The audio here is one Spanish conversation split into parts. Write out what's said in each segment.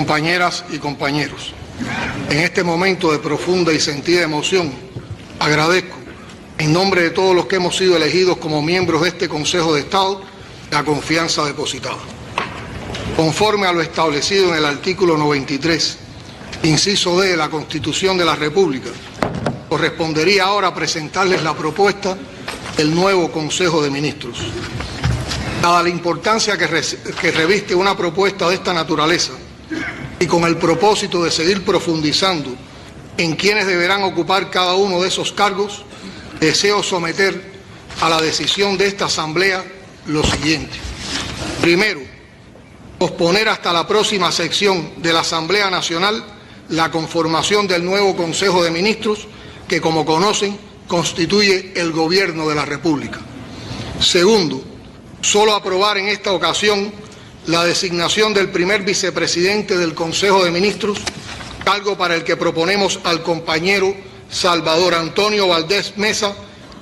Compañeras y compañeros, en este momento de profunda y sentida emoción, agradezco, en nombre de todos los que hemos sido elegidos como miembros de este Consejo de Estado, la confianza depositada. Conforme a lo establecido en el artículo 93, inciso D de la Constitución de la República, correspondería ahora presentarles la propuesta del nuevo Consejo de Ministros. Dada la importancia que reviste una propuesta de esta naturaleza y con el propósito de seguir profundizando en quienes deberán ocupar cada uno de esos cargos, deseo someter a la decisión de esta Asamblea lo siguiente. Primero, posponer hasta la próxima sección de la Asamblea Nacional la conformación del nuevo Consejo de Ministros, que, como conocen, constituye el Gobierno de la República. Segundo, solo aprobar en esta ocasión la designación del primer vicepresidente del Consejo de Ministros, cargo para el que proponemos al compañero Salvador Antonio Valdés Mesa,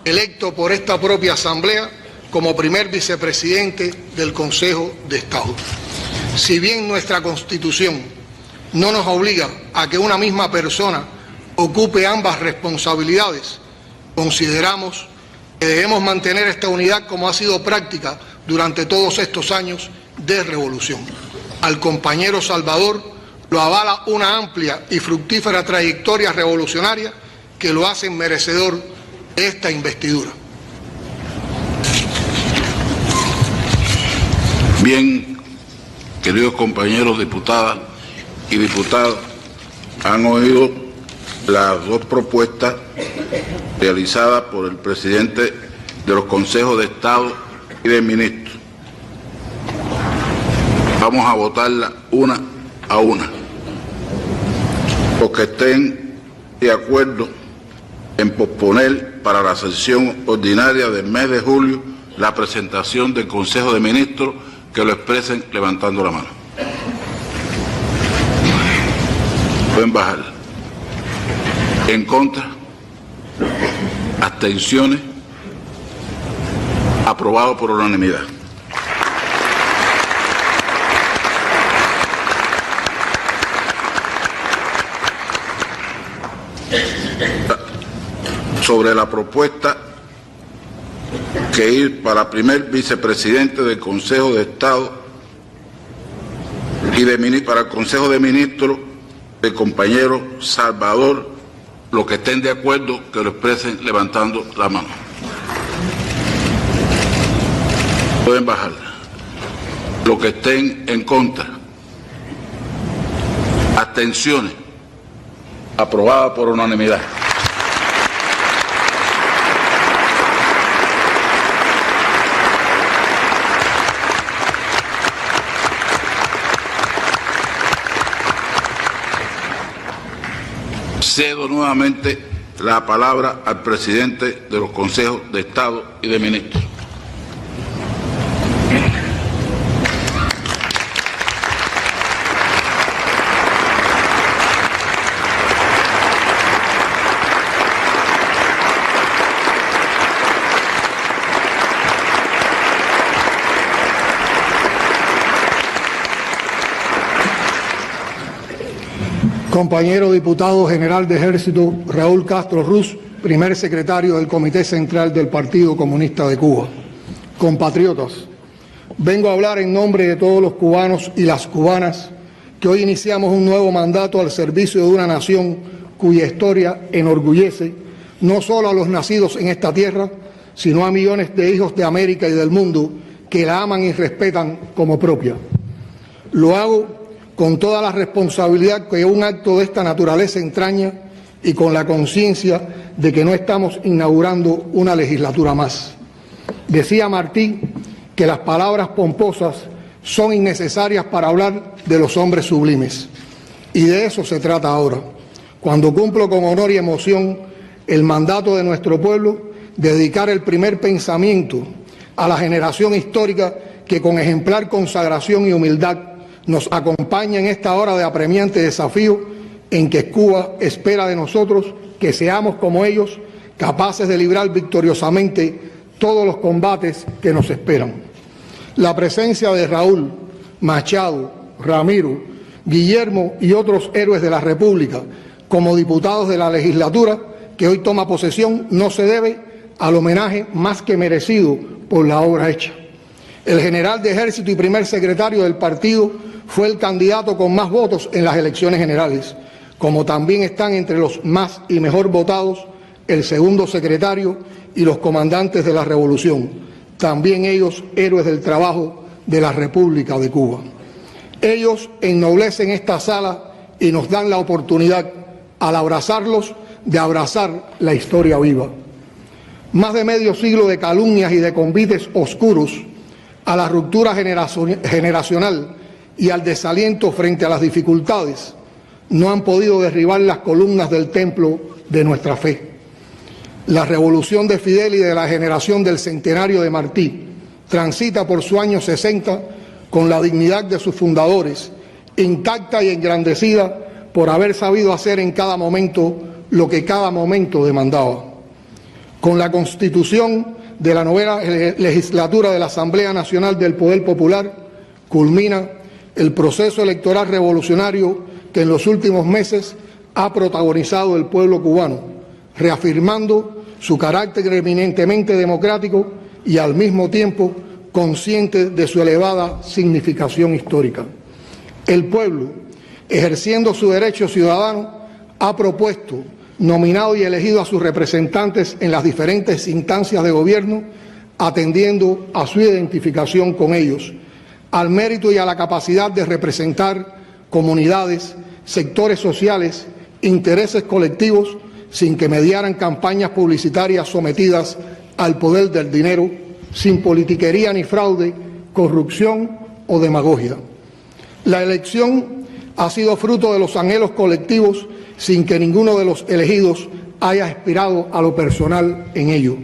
electo por esta propia Asamblea como primer vicepresidente del Consejo de Estado. Si bien nuestra Constitución no nos obliga a que una misma persona ocupe ambas responsabilidades, consideramos que debemos mantener esta unidad como ha sido práctica durante todos estos años de revolución. Al compañero Salvador lo avala una amplia y fructífera trayectoria revolucionaria que lo hacen merecedor de esta investidura. Bien, queridos compañeros diputadas y diputados, han oído las dos propuestas realizadas por el presidente de los consejos de Estado y de ministros. Vamos a votarlas una a una. Los que estén de acuerdo en posponer para la sesión ordinaria del mes de julio la presentación del Consejo de Ministros, que lo expresen levantando la mano. Pueden bajar. En contra, abstenciones, aprobado por unanimidad. Sobre la propuesta que ir para primer vicepresidente del Consejo de Estado y para el Consejo de Ministros, el compañero Salvador, los que estén de acuerdo que lo expresen levantando la mano. Pueden bajar. Los que estén en contra, abstenciones, aprobada por unanimidad. Cedo nuevamente la palabra al presidente de los consejos de Estado y de ministros. Compañero diputado general de Ejército Raúl Castro Ruz, primer secretario del Comité Central del Partido Comunista de Cuba. Compatriotas, vengo a hablar en nombre de todos los cubanos y las cubanas que hoy iniciamos un nuevo mandato al servicio de una nación cuya historia enorgullece no solo a los nacidos en esta tierra, sino a millones de hijos de América y del mundo que la aman y respetan como propia. Lo hago con toda la responsabilidad que un acto de esta naturaleza entraña y con la conciencia de que no estamos inaugurando una legislatura más. Decía Martí que las palabras pomposas son innecesarias para hablar de los hombres sublimes. Y de eso se trata ahora, cuando cumplo con honor y emoción el mandato de nuestro pueblo, dedicar el primer pensamiento a la generación histórica que con ejemplar consagración y humildad nos acompaña en esta hora de apremiante desafío en que Cuba espera de nosotros que seamos como ellos, capaces de librar victoriosamente todos los combates que nos esperan. La presencia de Raúl, Machado, Ramiro, Guillermo y otros héroes de la República como diputados de la legislatura que hoy toma posesión no se debe al homenaje más que merecido por la obra hecha. El general de Ejército y primer secretario del partido fue el candidato con más votos en las elecciones generales, como también están entre los más y mejor votados el segundo secretario y los comandantes de la revolución, también ellos héroes del trabajo de la República de Cuba. Ellos ennoblecen esta sala y nos dan la oportunidad, al abrazarlos, de abrazar la historia viva. Más de medio siglo de calumnias y de convites oscuros a la ruptura generacional y al desaliento frente a las dificultades no han podido derribar las columnas del templo de nuestra fe. La revolución de Fidel y de la generación del centenario de Martí transita por su año 60 con la dignidad de sus fundadores, intacta y engrandecida por haber sabido hacer en cada momento lo que cada momento demandaba. Con la constitución de la novena legislatura de la Asamblea Nacional del Poder Popular culmina el proceso electoral revolucionario que en los últimos meses ha protagonizado el pueblo cubano, reafirmando su carácter eminentemente democrático y al mismo tiempo consciente de su elevada significación histórica. El pueblo, ejerciendo su derecho ciudadano, ha propuesto, nominado y elegido a sus representantes en las diferentes instancias de gobierno, atendiendo a su identificación con ellos, al mérito y a la capacidad de representar comunidades, sectores sociales, intereses colectivos, sin que mediaran campañas publicitarias sometidas al poder del dinero, sin politiquería ni fraude, corrupción o demagogia. La elección ha sido fruto de los anhelos colectivos sin que ninguno de los elegidos haya aspirado a lo personal en ello.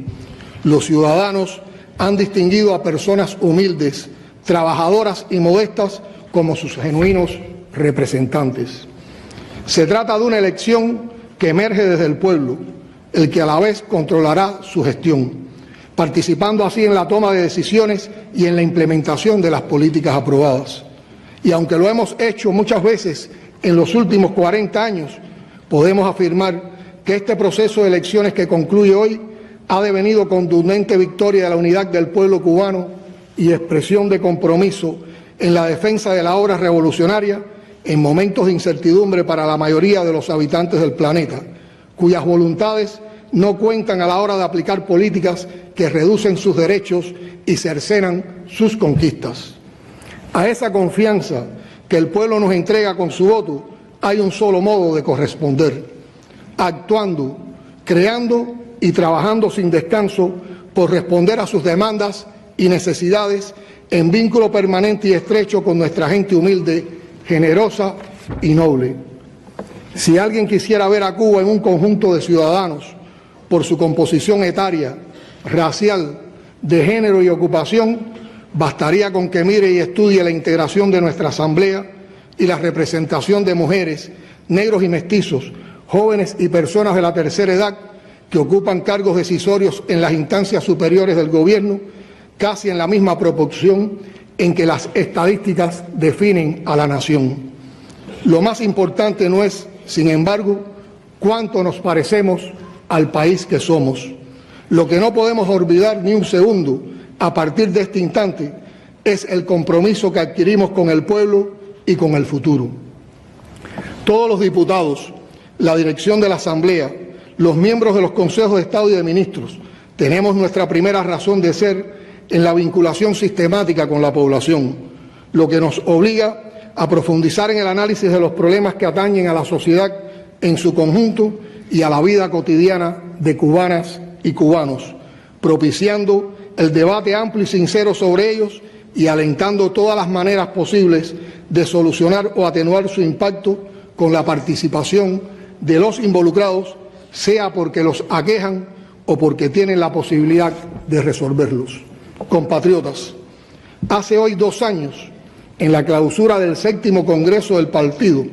Los ciudadanos han distinguido a personas humildes, trabajadoras y modestas como sus genuinos representantes. Se trata de una elección que emerge desde el pueblo, el que a la vez controlará su gestión, participando así en la toma de decisiones y en la implementación de las políticas aprobadas. Y aunque lo hemos hecho muchas veces en los últimos 40 años, podemos afirmar que este proceso de elecciones que concluye hoy ha devenido contundente victoria de la unidad del pueblo cubano y expresión de compromiso en la defensa de la obra revolucionaria en momentos de incertidumbre para la mayoría de los habitantes del planeta, cuyas voluntades no cuentan a la hora de aplicar políticas que reducen sus derechos y cercenan sus conquistas. A esa confianza que el pueblo nos entrega con su voto, hay un solo modo de corresponder: actuando, creando y trabajando sin descanso por responder a sus demandas y necesidades en vínculo permanente y estrecho con nuestra gente humilde, generosa y noble. Si alguien quisiera ver a Cuba en un conjunto de ciudadanos por su composición etaria, racial, de género y ocupación, bastaría con que mire y estudie la integración de nuestra Asamblea y la representación de mujeres, negros y mestizos, jóvenes y personas de la tercera edad que ocupan cargos decisorios en las instancias superiores del gobierno, casi en la misma proporción en que las estadísticas definen a la nación. Lo más importante no es, sin embargo, cuánto nos parecemos al país que somos. Lo que no podemos olvidar ni un segundo a partir de este instante es el compromiso que adquirimos con el pueblo y con el futuro. Todos los diputados, la dirección de la Asamblea, los miembros de los consejos de Estado y de ministros, tenemos nuestra primera razón de ser en la vinculación sistemática con la población, lo que nos obliga a profundizar en el análisis de los problemas que atañen a la sociedad en su conjunto y a la vida cotidiana de cubanas y cubanos, propiciando el debate amplio y sincero sobre ellos y alentando todas las maneras posibles de solucionar o atenuar su impacto con la participación de los involucrados, sea porque los aquejan o porque tienen la posibilidad de resolverlos. Compatriotas, hace hoy 2 años, en la clausura del 7º Congreso del Partido,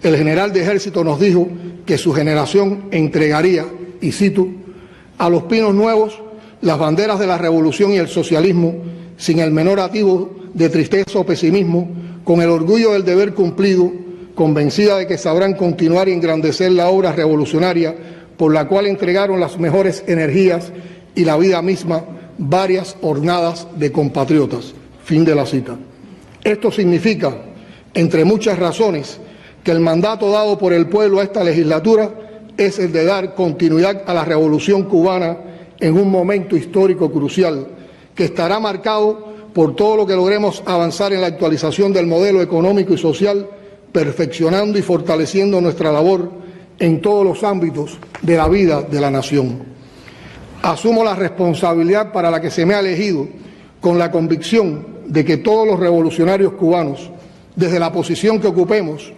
el general de Ejército nos dijo que su generación entregaría, y cito, a los pinos nuevos las banderas de la revolución y el socialismo, sin el menor atisbo de tristeza o pesimismo, con el orgullo del deber cumplido, convencida de que sabrán continuar y engrandecer la obra revolucionaria por la cual entregaron las mejores energías y la vida misma varias hornadas de compatriotas. Fin de la cita. Esto significa, entre muchas razones, que el mandato dado por el pueblo a esta legislatura es el de dar continuidad a la revolución cubana en un momento histórico crucial que estará marcado por todo lo que logremos avanzar en la actualización del modelo económico y social, perfeccionando y fortaleciendo nuestra labor en todos los ámbitos de la vida de la nación. Asumo la responsabilidad para la que se me ha elegido con la convicción de que todos los revolucionarios cubanos, desde la posición que ocupemos,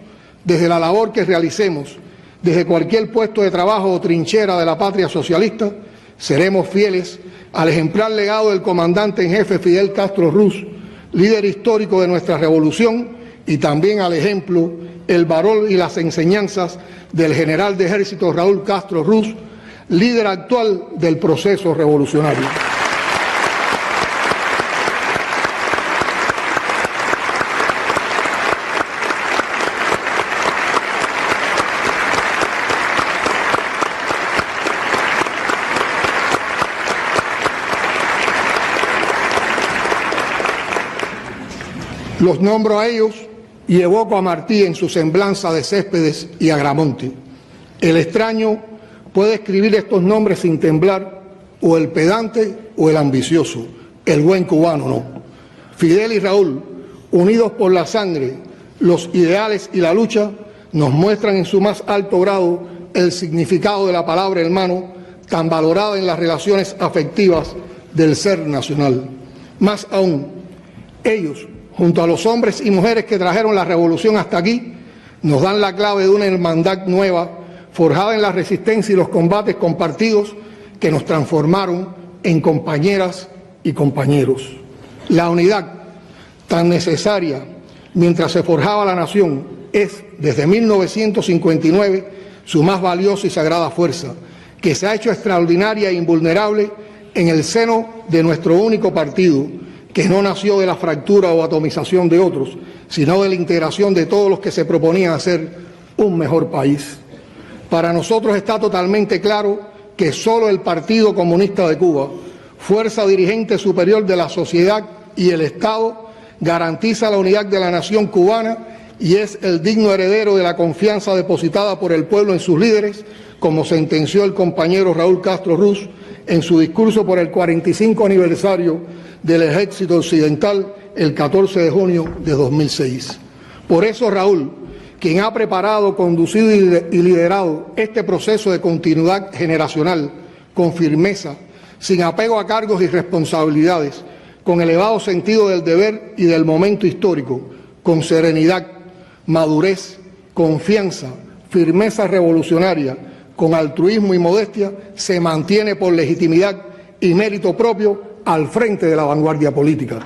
desde la labor que realicemos, desde cualquier puesto de trabajo o trinchera de la patria socialista, seremos fieles al ejemplar legado del comandante en jefe Fidel Castro Ruz, líder histórico de nuestra revolución, y también al ejemplo, el valor y las enseñanzas del general de ejército Raúl Castro Ruz, líder actual del proceso revolucionario. Los nombro a ellos y evoco a Martí en su semblanza de Céspedes y Agramonte. El extraño puede escribir estos nombres sin temblar, o el pedante o el ambicioso, el buen cubano no. Fidel y Raúl, unidos por la sangre, los ideales y la lucha, nos muestran en su más alto grado el significado de la palabra hermano, tan valorada en las relaciones afectivas del ser nacional. Más aún, ellos, junto a los hombres y mujeres que trajeron la revolución hasta aquí, nos dan la clave de una hermandad nueva, forjada en la resistencia y los combates compartidos que nos transformaron en compañeras y compañeros. La unidad, tan necesaria mientras se forjaba la nación, es, desde 1959, su más valiosa y sagrada fuerza, que se ha hecho extraordinaria e invulnerable en el seno de nuestro único partido, que no nació de la fractura o atomización de otros, sino de la integración de todos los que se proponían hacer un mejor país. Para nosotros está totalmente claro que solo el Partido Comunista de Cuba, fuerza dirigente superior de la sociedad y el Estado, garantiza la unidad de la nación cubana y es el digno heredero de la confianza depositada por el pueblo en sus líderes, como sentenció el compañero Raúl Castro Ruz en su discurso por el 45 aniversario del Ejército Occidental el 14 de junio de 2006. Por eso Raúl, quien ha preparado, conducido y liderado este proceso de continuidad generacional con firmeza, sin apego a cargos y responsabilidades, con elevado sentido del deber y del momento histórico, con serenidad, madurez, confianza, firmeza revolucionaria, con altruismo y modestia, se mantiene por legitimidad y mérito propio al frente de la vanguardia política.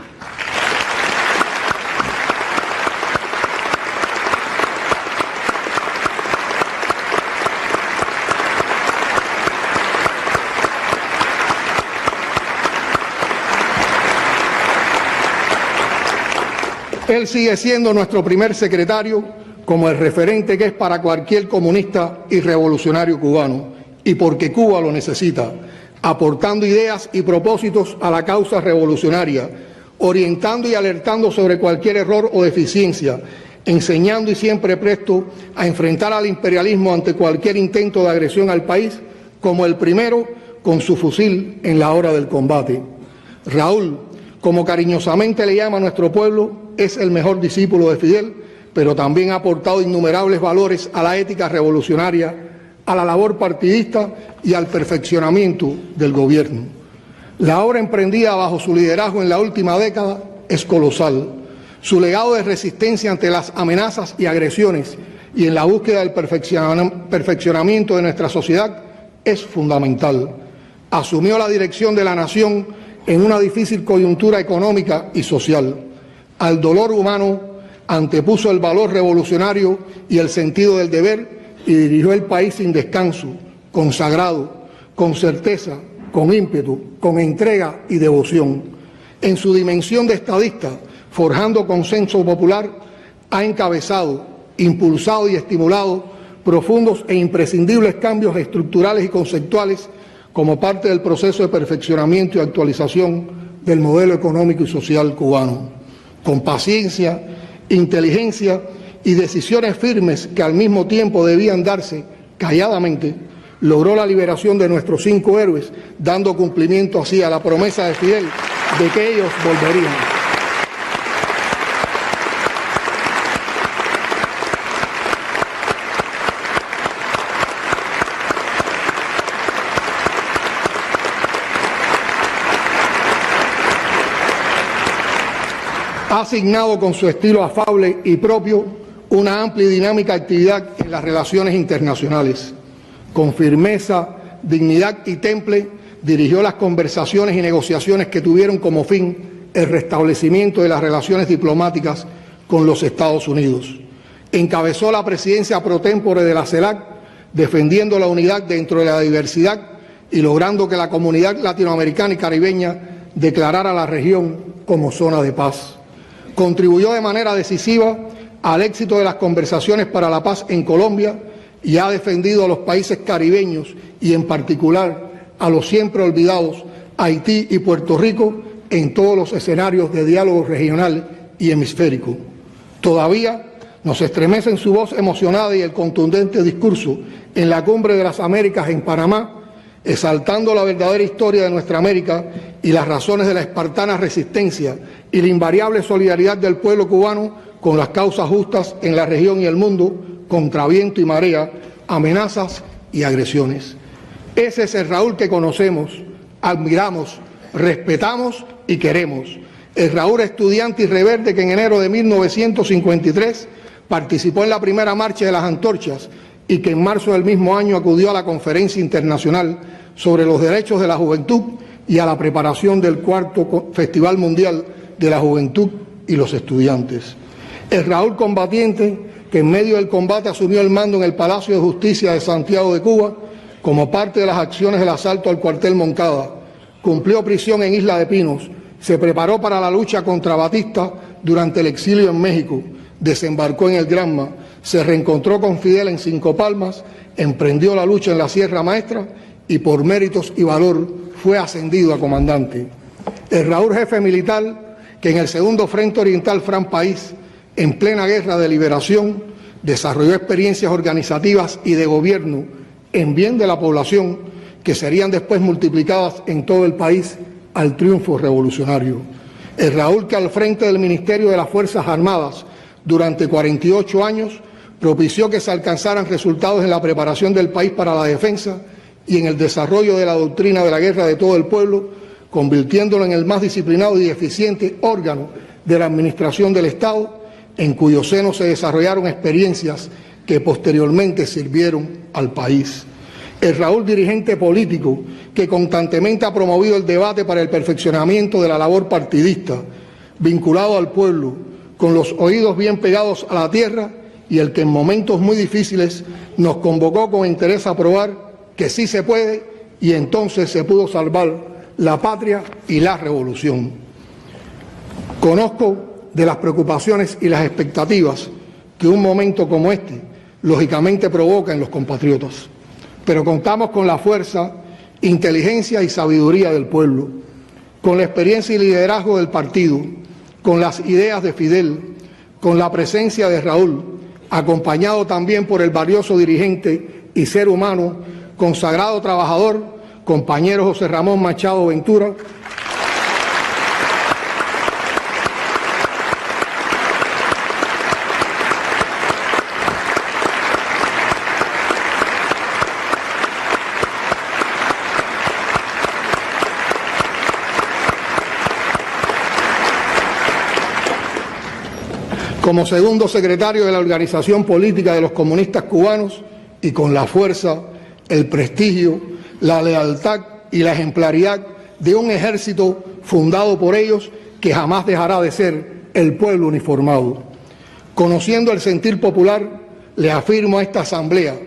Él sigue siendo nuestro primer secretario, como el referente que es para cualquier comunista y revolucionario cubano, y porque Cuba lo necesita, aportando ideas y propósitos a la causa revolucionaria, orientando y alertando sobre cualquier error o deficiencia, enseñando y siempre presto a enfrentar al imperialismo ante cualquier intento de agresión al país, como el primero con su fusil en la hora del combate. Raúl, como cariñosamente le llama a nuestro pueblo, es el mejor discípulo de Fidel, pero también ha aportado innumerables valores a la ética revolucionaria, a la labor partidista y al perfeccionamiento del gobierno. La obra emprendida bajo su liderazgo en la última década es colosal. Su legado de resistencia ante las amenazas y agresiones y en la búsqueda del perfeccionamiento de nuestra sociedad es fundamental. Asumió la dirección de la nación en una difícil coyuntura económica y social. Al dolor humano antepuso el valor revolucionario y el sentido del deber y dirigió el país sin descanso, consagrado, con certeza, con ímpetu, con entrega y devoción. En su dimensión de estadista, forjando consenso popular, ha encabezado, impulsado y estimulado profundos e imprescindibles cambios estructurales y conceptuales como parte del proceso de perfeccionamiento y actualización del modelo económico y social cubano. Con paciencia, inteligencia y decisiones firmes que al mismo tiempo debían darse calladamente, logró la liberación de nuestros 5 héroes, dando cumplimiento así a la promesa de Fidel de que ellos volverían. Ha asignado con su estilo afable y propio una amplia y dinámica actividad en las relaciones internacionales. Con firmeza, dignidad y temple dirigió las conversaciones y negociaciones que tuvieron como fin el restablecimiento de las relaciones diplomáticas con los Estados Unidos. Encabezó la presidencia pro tempore de la CELAC, defendiendo la unidad dentro de la diversidad y logrando que la comunidad latinoamericana y caribeña declarara la región como zona de paz. Contribuyó de manera decisiva al éxito de las conversaciones para la paz en Colombia y ha defendido a los países caribeños y en particular a los siempre olvidados Haití y Puerto Rico en todos los escenarios de diálogo regional y hemisférico. Todavía nos estremece en su voz emocionada y el contundente discurso en la Cumbre de las Américas en Panamá, exaltando la verdadera historia de nuestra América y las razones de la espartana resistencia y la invariable solidaridad del pueblo cubano con las causas justas en la región y el mundo, contra viento y marea, amenazas y agresiones. Ese es el Raúl que conocemos, admiramos, respetamos y queremos. El Raúl estudiante y rebelde que en enero de 1953 participó en la primera marcha de las antorchas y que en marzo del mismo año acudió a la Conferencia Internacional sobre los Derechos de la Juventud y a la preparación del 4º Festival Mundial de la Juventud y los Estudiantes. El Raúl combatiente que en medio del combate asumió el mando en el Palacio de Justicia de Santiago de Cuba como parte de las acciones del asalto al cuartel Moncada, cumplió prisión en Isla de Pinos, se preparó para la lucha contra Batista durante el exilio en México, desembarcó en el Granma, se reencontró con Fidel en Cinco Palmas, emprendió la lucha en la Sierra Maestra y por méritos y valor fue ascendido a comandante. El Raúl jefe militar que en el segundo Frente Oriental Fran País, en plena guerra de liberación, desarrolló experiencias organizativas y de gobierno en bien de la población que serían después multiplicadas en todo el país al triunfo revolucionario. El Raúl que al frente del Ministerio de las Fuerzas Armadas durante 48 años propició que se alcanzaran resultados en la preparación del país para la defensa y en el desarrollo de la doctrina de la guerra de todo el pueblo, convirtiéndolo en el más disciplinado y eficiente órgano de la administración del Estado, en cuyo seno se desarrollaron experiencias que posteriormente sirvieron al país. El Raúl dirigente político que constantemente ha promovido el debate para el perfeccionamiento de la labor partidista, vinculado al pueblo, con los oídos bien pegados a la tierra y el que en momentos muy difíciles nos convocó con interés a probar que sí se puede y entonces se pudo salvar la patria y la revolución. Conozco de las preocupaciones y las expectativas que un momento como este lógicamente provoca en los compatriotas, pero contamos con la fuerza, inteligencia y sabiduría del pueblo, con la experiencia y liderazgo del partido, con las ideas de Fidel, con la presencia de Raúl, acompañado también por el valioso dirigente y ser humano, consagrado trabajador, compañero José Ramón Machado Ventura, como segundo secretario de la Organización Política de los Comunistas Cubanos y con la fuerza, el prestigio, la lealtad y la ejemplaridad de un ejército fundado por ellos que jamás dejará de ser el pueblo uniformado. Conociendo el sentir popular, le afirmo a esta Asamblea,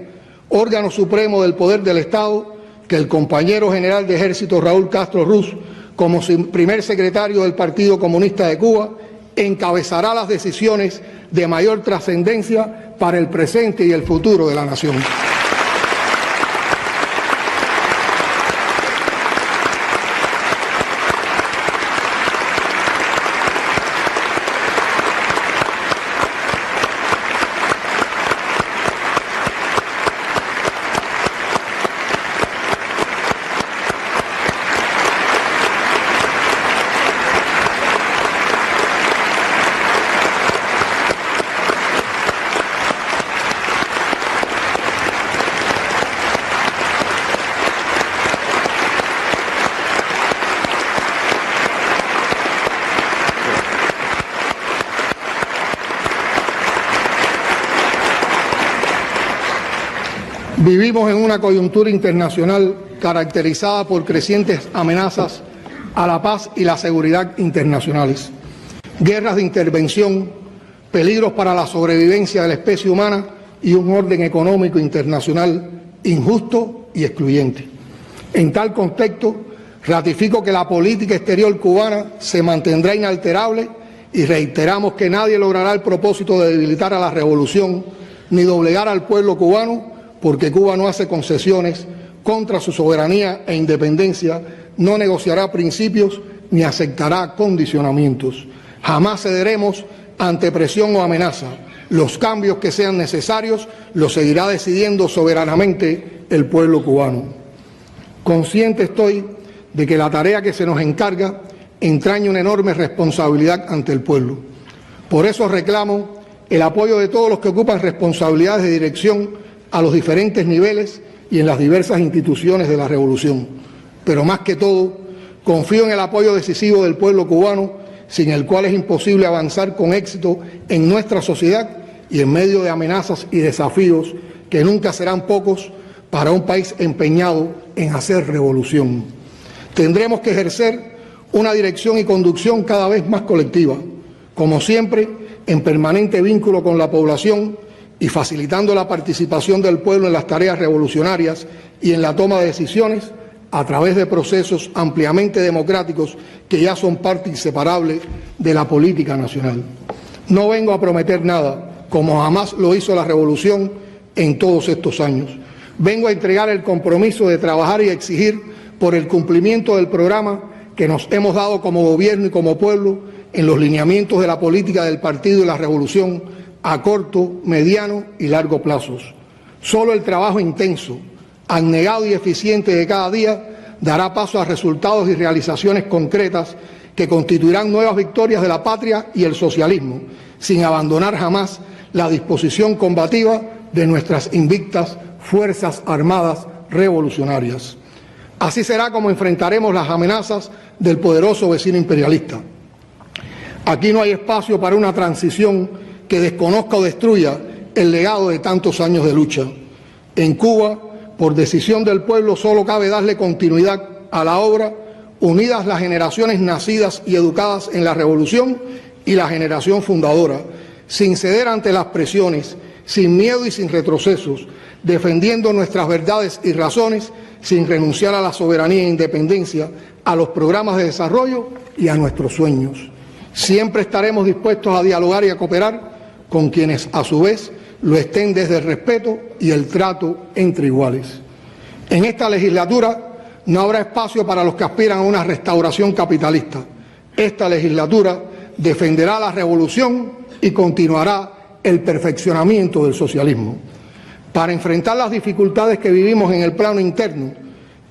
órgano supremo del poder del Estado, que el compañero general de Ejército Raúl Castro Ruz, como primer secretario del Partido Comunista de Cuba, encabezará las decisiones de mayor trascendencia para el presente y el futuro de la nación. Vivimos en una coyuntura internacional caracterizada por crecientes amenazas a la paz y la seguridad internacionales, guerras de intervención, peligros para la sobrevivencia de la especie humana y un orden económico internacional injusto y excluyente. En tal contexto, ratifico que la política exterior cubana se mantendrá inalterable y reiteramos que nadie logrará el propósito de debilitar a la revolución ni doblegar al pueblo cubano, porque Cuba no hace concesiones contra su soberanía e independencia, no negociará principios ni aceptará condicionamientos. Jamás cederemos ante presión o amenaza. Los cambios que sean necesarios los seguirá decidiendo soberanamente el pueblo cubano. Consciente estoy de que la tarea que se nos encarga entraña una enorme responsabilidad ante el pueblo. Por eso reclamo el apoyo de todos los que ocupan responsabilidades de dirección a los diferentes niveles y en las diversas instituciones de la revolución. Pero más que todo, confío en el apoyo decisivo del pueblo cubano, sin el cual es imposible avanzar con éxito en nuestra sociedad y en medio de amenazas y desafíos que nunca serán pocos para un país empeñado en hacer revolución. Tendremos que ejercer una dirección y conducción cada vez más colectiva, como siempre, en permanente vínculo con la población y facilitando la participación del pueblo en las tareas revolucionarias y en la toma de decisiones a través de procesos ampliamente democráticos que ya son parte inseparable de la política nacional. No vengo a prometer nada, como jamás lo hizo la revolución en todos estos años. Vengo a entregar el compromiso de trabajar y exigir por el cumplimiento del programa que nos hemos dado como gobierno y como pueblo en los lineamientos de la política del partido y la revolución a corto, mediano y largo plazos. Solo el trabajo intenso, abnegado y eficiente de cada día dará paso a resultados y realizaciones concretas que constituirán nuevas victorias de la patria y el socialismo, sin abandonar jamás la disposición combativa de nuestras invictas Fuerzas Armadas Revolucionarias. Así será como enfrentaremos las amenazas del poderoso vecino imperialista. Aquí no hay espacio para una transición que desconozca o destruya el legado de tantos años de lucha. En Cuba, por decisión del pueblo, solo cabe darle continuidad a la obra, unidas las generaciones nacidas y educadas en la revolución y la generación fundadora, sin ceder ante las presiones, sin miedo y sin retrocesos, defendiendo nuestras verdades y razones, sin renunciar a la soberanía e independencia, a los programas de desarrollo y a nuestros sueños. Siempre estaremos dispuestos a dialogar y a cooperar con quienes a su vez lo estén desde el respeto y el trato entre iguales. En esta legislatura no habrá espacio para los que aspiran a una restauración capitalista. Esta legislatura defenderá la revolución y continuará el perfeccionamiento del socialismo. Para enfrentar las dificultades que vivimos en el plano interno,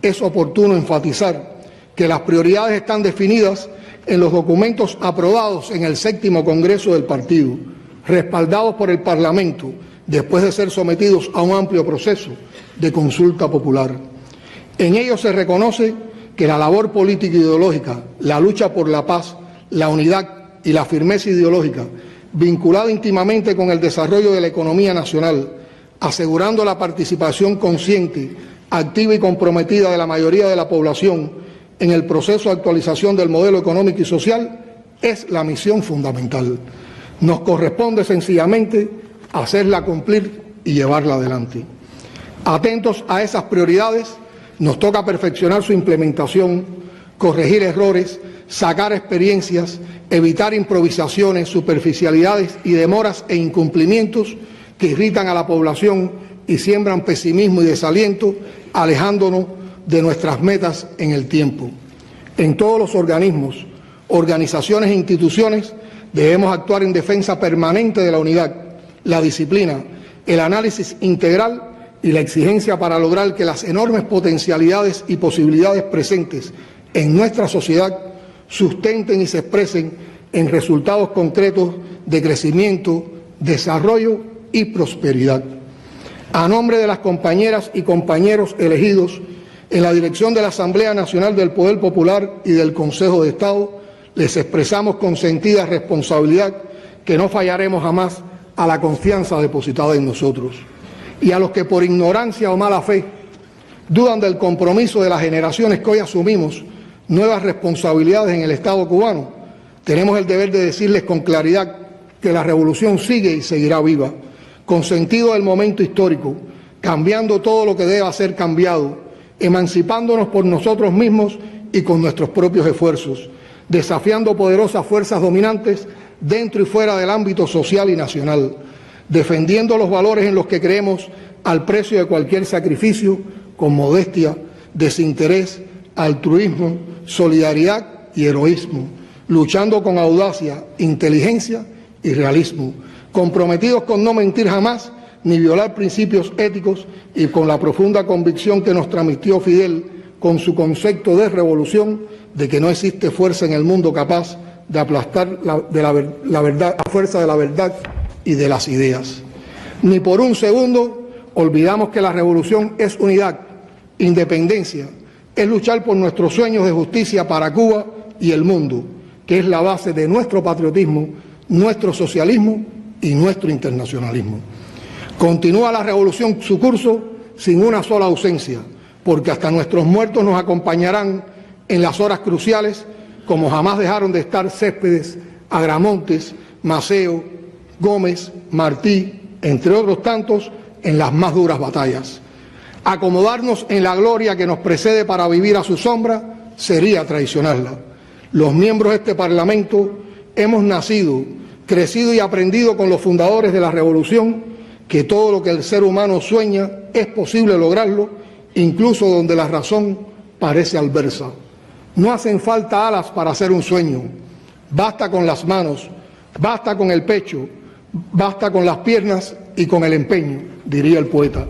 es oportuno enfatizar que las prioridades están definidas en los documentos aprobados en el 7º Congreso del Partido, respaldados por el Parlamento, después de ser sometidos a un amplio proceso de consulta popular. En ellos se reconoce que la labor política e ideológica, la lucha por la paz, la unidad y la firmeza ideológica, vinculada íntimamente con el desarrollo de la economía nacional, asegurando la participación consciente, activa y comprometida de la mayoría de la población en el proceso de actualización del modelo económico y social, es la misión fundamental. Nos corresponde sencillamente hacerla cumplir y llevarla adelante. Atentos a esas prioridades, nos toca perfeccionar su implementación, corregir errores, sacar experiencias, evitar improvisaciones, superficialidades y demoras e incumplimientos que irritan a la población y siembran pesimismo y desaliento, alejándonos de nuestras metas en el tiempo. En todos los organismos, organizaciones e instituciones debemos actuar en defensa permanente de la unidad, la disciplina, el análisis integral y la exigencia para lograr que las enormes potencialidades y posibilidades presentes en nuestra sociedad sustenten y se expresen en resultados concretos de crecimiento, desarrollo y prosperidad. A nombre de las compañeras y compañeros elegidos en la dirección de la Asamblea Nacional del Poder Popular y del Consejo de Estado, les expresamos con sentida responsabilidad que no fallaremos jamás a la confianza depositada en nosotros. Y a los que por ignorancia o mala fe dudan del compromiso de las generaciones que hoy asumimos nuevas responsabilidades en el Estado cubano, tenemos el deber de decirles con claridad que la revolución sigue y seguirá viva, con sentido del momento histórico, cambiando todo lo que deba ser cambiado, emancipándonos por nosotros mismos y con nuestros propios esfuerzos, desafiando poderosas fuerzas dominantes dentro y fuera del ámbito social y nacional, defendiendo los valores en los que creemos al precio de cualquier sacrificio, con modestia, desinterés, altruismo, solidaridad y heroísmo, luchando con audacia, inteligencia y realismo, comprometidos con no mentir jamás ni violar principios éticos y con la profunda convicción que nos transmitió Fidel con su concepto de revolución, de que no existe fuerza en el mundo capaz de aplastar la fuerza de la verdad y de las ideas. Ni por un segundo olvidamos que la revolución es unidad, independencia, es luchar por nuestros sueños de justicia para Cuba y el mundo, que es la base de nuestro patriotismo, nuestro socialismo y nuestro internacionalismo. Continúa la revolución su curso sin una sola ausencia, porque hasta nuestros muertos nos acompañarán en las horas cruciales, como jamás dejaron de estar Céspedes, Agramontes, Maceo, Gómez, Martí, entre otros tantos, en las más duras batallas. Acomodarnos en la gloria que nos precede para vivir a su sombra sería traicionarla. Los miembros de este Parlamento hemos nacido, crecido y aprendido con los fundadores de la revolución que todo lo que el ser humano sueña es posible lograrlo, incluso donde la razón parece adversa. No hacen falta alas para hacer un sueño, basta con las manos, basta con el pecho, basta con las piernas y con el empeño, diría el poeta.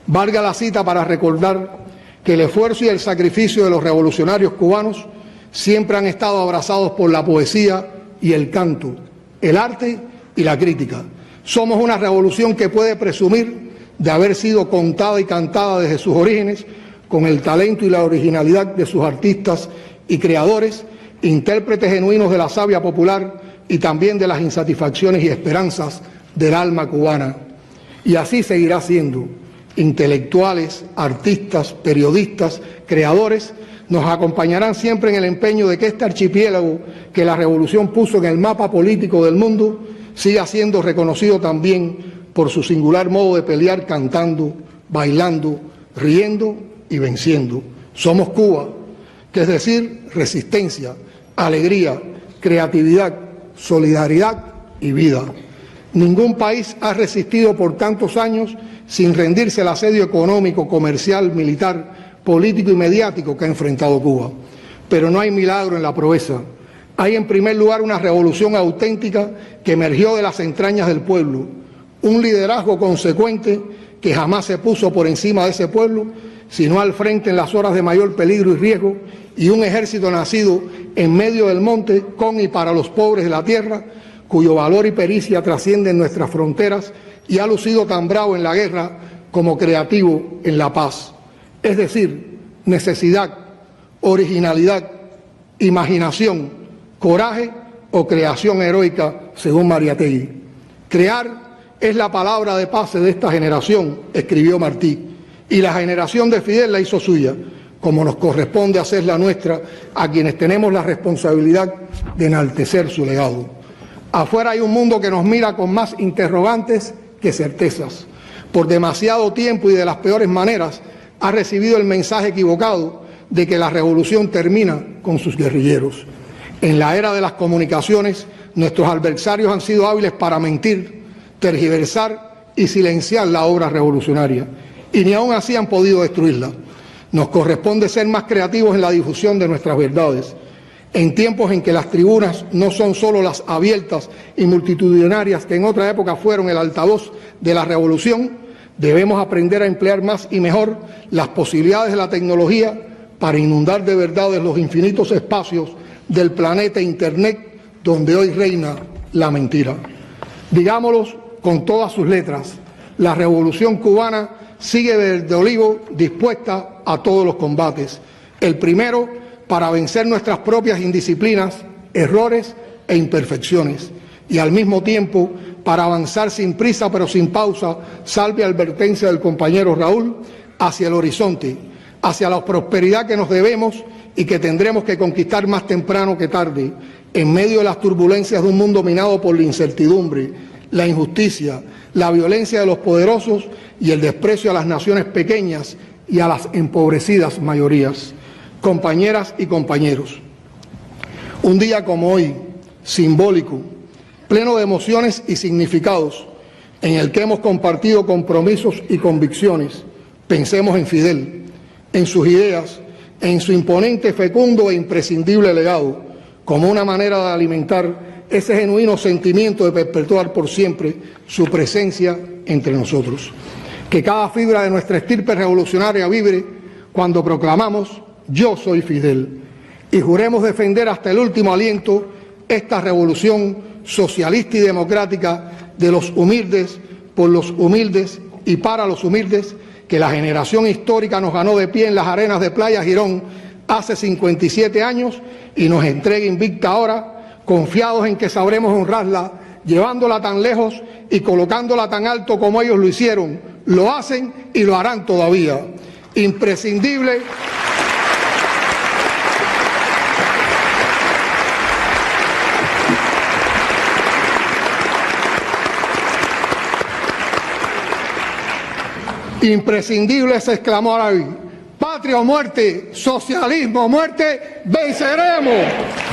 Valga la cita para recordar que el esfuerzo y el sacrificio de los revolucionarios cubanos siempre han estado abrazados por la poesía y el canto, el arte y la crítica. Somos una revolución que puede presumir de haber sido contada y cantada desde sus orígenes con el talento y la originalidad de sus artistas y creadores, intérpretes genuinos de la savia popular y también de las insatisfacciones y esperanzas del alma cubana. Y así seguirá siendo. Intelectuales, artistas, periodistas, creadores, nos acompañarán siempre en el empeño de que este archipiélago que la revolución puso en el mapa político del mundo siga siendo reconocido también por su singular modo de pelear cantando, bailando, riendo y venciendo. Somos Cuba, que es decir, resistencia, alegría, creatividad, solidaridad y vida. Ningún país ha resistido por tantos años sin rendirse al asedio económico, comercial, militar, político y mediático que ha enfrentado Cuba. Pero no hay milagro en la proeza. Hay en primer lugar una revolución auténtica que emergió de las entrañas del pueblo, un liderazgo consecuente que jamás se puso por encima de ese pueblo, sino al frente en las horas de mayor peligro y riesgo, y un ejército nacido en medio del monte con y para los pobres de la tierra, cuyo valor y pericia trascienden nuestras fronteras y ha lucido tan bravo en la guerra como creativo en la paz. Es decir, necesidad, originalidad, imaginación, coraje o creación heroica, según Mariátegui. Crear es la palabra de pase de esta generación, escribió Martí, y la generación de Fidel la hizo suya, como nos corresponde hacer la nuestra a quienes tenemos la responsabilidad de enaltecer su legado. Afuera hay un mundo que nos mira con más interrogantes que certezas. Por demasiado tiempo y de las peores maneras ha recibido el mensaje equivocado de que la revolución termina con sus guerrilleros. En la era de las comunicaciones, nuestros adversarios han sido hábiles para mentir, tergiversar y silenciar la obra revolucionaria, y ni aún así han podido destruirla. Nos corresponde ser más creativos en la difusión de nuestras verdades. En tiempos en que las tribunas no son solo las abiertas y multitudinarias que en otra época fueron el altavoz de la revolución, debemos aprender a emplear más y mejor las posibilidades de la tecnología para inundar de verdades los infinitos espacios del planeta Internet donde hoy reina la mentira. Digámoslo con todas sus letras, la revolución cubana sigue verde olivo dispuesta a todos los combates. El primero, para vencer nuestras propias indisciplinas, errores e imperfecciones, y al mismo tiempo para avanzar sin prisa pero sin pausa, salve advertencia del compañero Raúl, hacia el horizonte, hacia la prosperidad que nos debemos y que tendremos que conquistar más temprano que tarde, en medio de las turbulencias de un mundo minado por la incertidumbre, la injusticia, la violencia de los poderosos y el desprecio a las naciones pequeñas y a las empobrecidas mayorías. Compañeras y compañeros, un día como hoy, simbólico, pleno de emociones y significados, en el que hemos compartido compromisos y convicciones, pensemos en Fidel, en sus ideas, en su imponente, fecundo e imprescindible legado, como una manera de alimentar ese genuino sentimiento de perpetuar por siempre su presencia entre nosotros. Que cada fibra de nuestra estirpe revolucionaria vibre cuando proclamamos "Yo soy Fidel", y juremos defender hasta el último aliento esta revolución socialista y democrática de los humildes, por los humildes y para los humildes, que la generación histórica nos ganó de pie en las arenas de Playa Girón hace 57 años y nos entrega invicta ahora, confiados en que sabremos honrarla, llevándola tan lejos y colocándola tan alto como ellos lo hicieron, lo hacen y lo harán todavía. Imprescindible. Imprescindible, se exclamó Araví. Patria o muerte, socialismo o muerte, venceremos.